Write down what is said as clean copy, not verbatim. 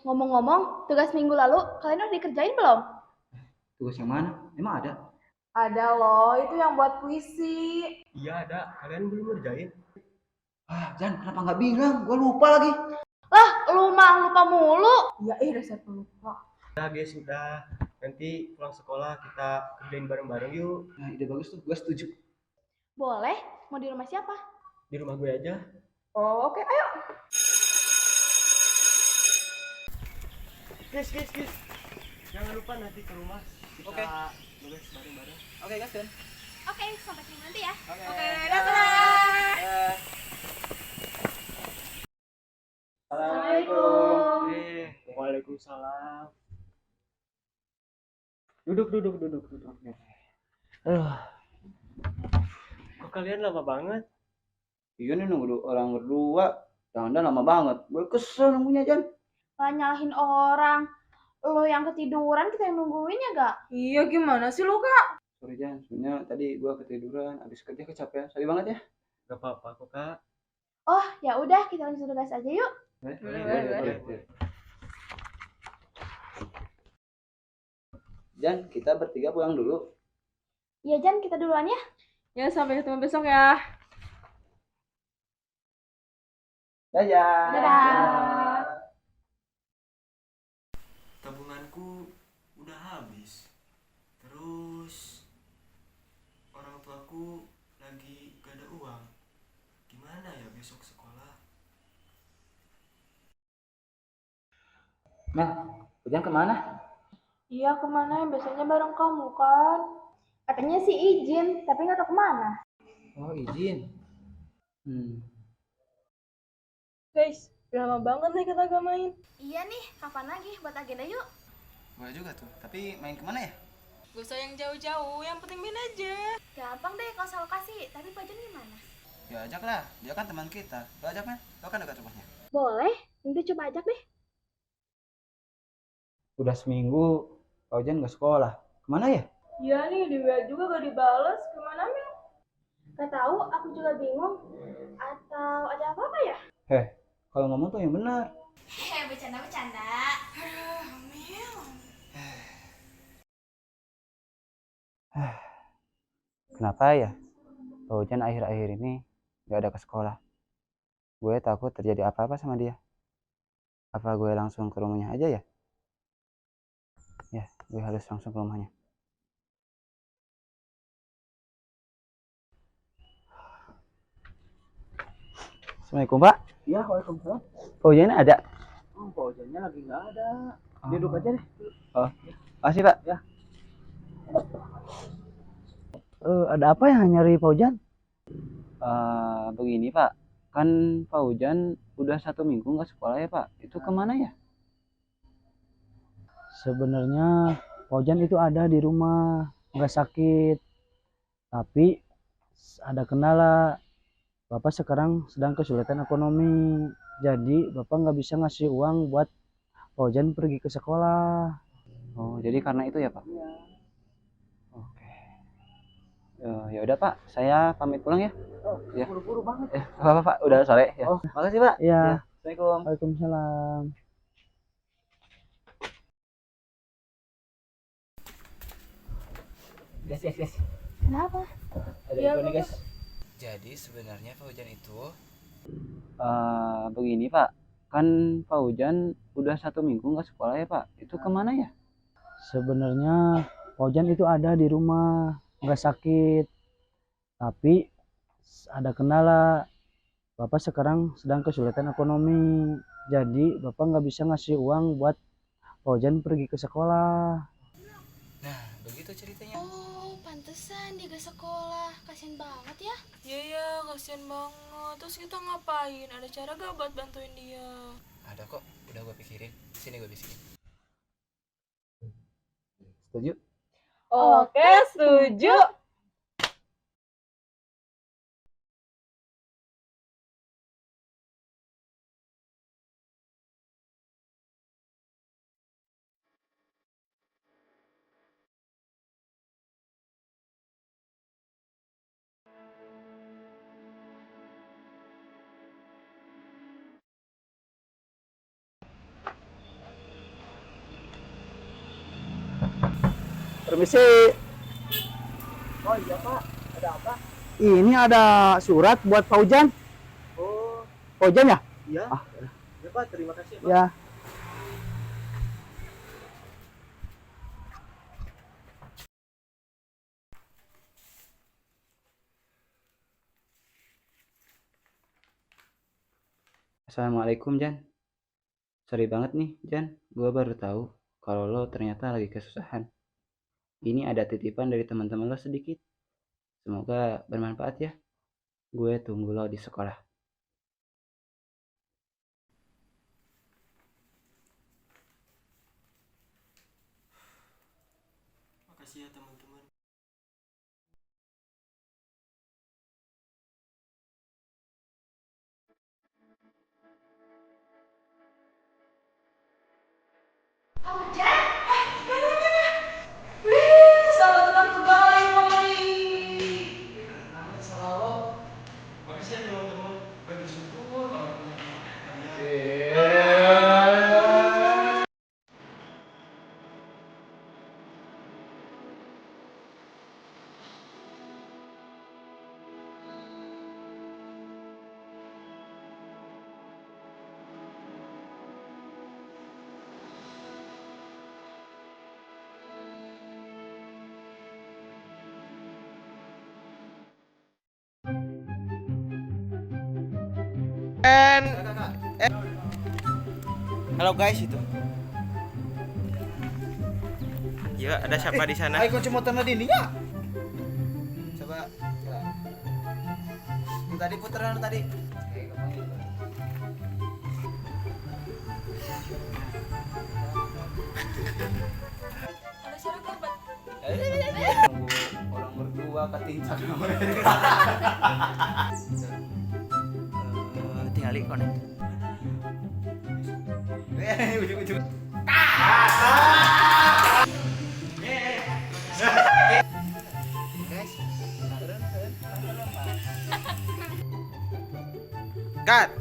Ngomong-ngomong, tugas minggu lalu kalian udah dikerjain belum? Tugas yang mana? Emang ada? Ada loh, itu yang buat puisi. Iya ada, kalian belum ngerjain? Jan, kenapa nggak bilang? Gue lupa lagi. Lah, lu mah lupa mulu. Ya, dasar pelupa. Udah guys, udah. Nanti pulang sekolah kita kerjain bareng-bareng yuk. Nah, ide bagus tuh. Gue setuju. Boleh, mau di rumah siapa? Di rumah gue aja. Oh, oke, ayo. Guys. Jangan lupa nanti ke rumah kita nulis bareng-bareng. Oke, guys, kan? Oke, sampai ketemu nanti ya. Oke, dadah. Assalamualaikum. Waalaikumsalam. Duduk. Kok kalian lama banget? Iya nih nunggu orang berdua. Jangan lama banget. Gue kesel nunggunya, Jan. Lah nyalahin orang. Lo yang ketiduran, kita yang nungguin ya gak? Iya, gimana sih lu, Kak? Sorry, Jan. Sebenarnya tadi gue ketiduran. Abis kerja kecapean. Sorry banget ya. Gak apa-apa kok kak. Oh, ya udah kita lanjut tugas aja yuk. Boleh. Jan, kita bertiga pulang dulu. Iya Jan, kita duluan ya. Ya, sampai ketemu besok ya. Dadah. Dadah. Tabunganku udah habis. Terus orang tuaku lagi gak ada uang. Gimana ya besok sekolah? Mel, Jan kemana? Iya, kemana yang biasanya bareng kamu kan? Katanya sih izin, tapi nggak tahu kemana. Oh, izin. Guys, udah lama banget nih kita gak main. Iya nih, kapan lagi buat agenda yuk? Boleh juga tuh. Tapi main kemana ya? Gak usah yang jauh-jauh, yang penting main aja. Gampang deh kalau soal lokasi, tapi Pak Jan gimana? Ya ajak lah. Dia kan teman kita. Lo ajak, Mel. Lo kan dekat rumahnya. Boleh, nanti coba ajak deh. Udah seminggu Pak Jan nggak sekolah. Kemana ya? Iya nih, di WA juga gak dibales. Kemana, Mel? Gak tahu, aku juga bingung. Atau ada apa-apa ya? Kalau ngomong tuh yang benar. Bercanda. Aduh, Mel. Kenapa ya? Pak Jan akhir-akhir ini nggak ada ke sekolah. Gue takut terjadi apa-apa sama dia. Apa gue langsung ke rumahnya aja ya? Ya, gue harus langsung ke rumahnya. Assalamualaikum, Pak. Iya, waalaikumsalam. Pak Jan ada? Oh, Pak Ojannya lagi nggak ada. Duduk aja deh. Oh, makasih, Pak. Ya. Ada apa ya nyari Pak Jan? Begini, Pak. Kan Pak Jan udah 1 minggu nggak sekolah ya, Pak. Itu kemana ya? Sebenarnya Paujan itu ada di rumah, nggak sakit. Tapi ada kendala. Bapak sekarang sedang kesulitan ekonomi. Jadi Bapak nggak bisa ngasih uang buat Paujan pergi ke sekolah. Oh, jadi karena itu ya, Pak? Iya. Oke. Ya udah, Pak. Saya pamit pulang ya. Oh, Ya. buru-buru banget. Apa, Pak? Udah sore ya. Oh, makasih, Pak. Iya. Ya. Assalamualaikum. Waalaikumsalam. Guys. Kenapa? Ada Iya, info nih, guys. Jadi sebenarnya Pak Ujan itu begini, Pak. Kan Pak Ujan udah 1 minggu nggak sekolah ya, Pak. Itu kemana ya? Sebenarnya Paujan itu ada di rumah, nggak sakit. Tapi ada kendala. Bapak sekarang sedang kesulitan ekonomi. Jadi Bapak nggak bisa ngasih uang buat Paujan pergi ke sekolah. Nah, begitu ceritanya. Oh, pantesan dia gak sekolah. Kasian banget ya. Iya, kasihan banget. Terus kita ngapain? Ada cara gak buat bantuin dia? Ada kok, udah gue pikirin. Sini gue bisikin. Setuju? Oke, setuju. Permisi. Oh iya Pak, ada apa? Ini ada surat buat Paujan. Oh Paujan ya? iya. Ah. Ya Pak, terima kasih Pak. Ya. Assalamualaikum, Jan. Sorry banget nih, Jan. Gue baru tahu kalau lo ternyata lagi kesusahan. Ini ada titipan dari teman-teman lo sedikit. Semoga bermanfaat ya. Gue tunggu lo di sekolah. Makasih ya teman-teman. Makasih ya teman-teman. Gue bersyukur banget punya kalian. Halo guys itu. Ya, ada siapa di sana? Ayo kunci motornya di ini ya. Coba. Tadi putaran tadi. Ada suara gabat. Orang berdua ketincak. Tinggal konek. Ujung-ujung. Cut.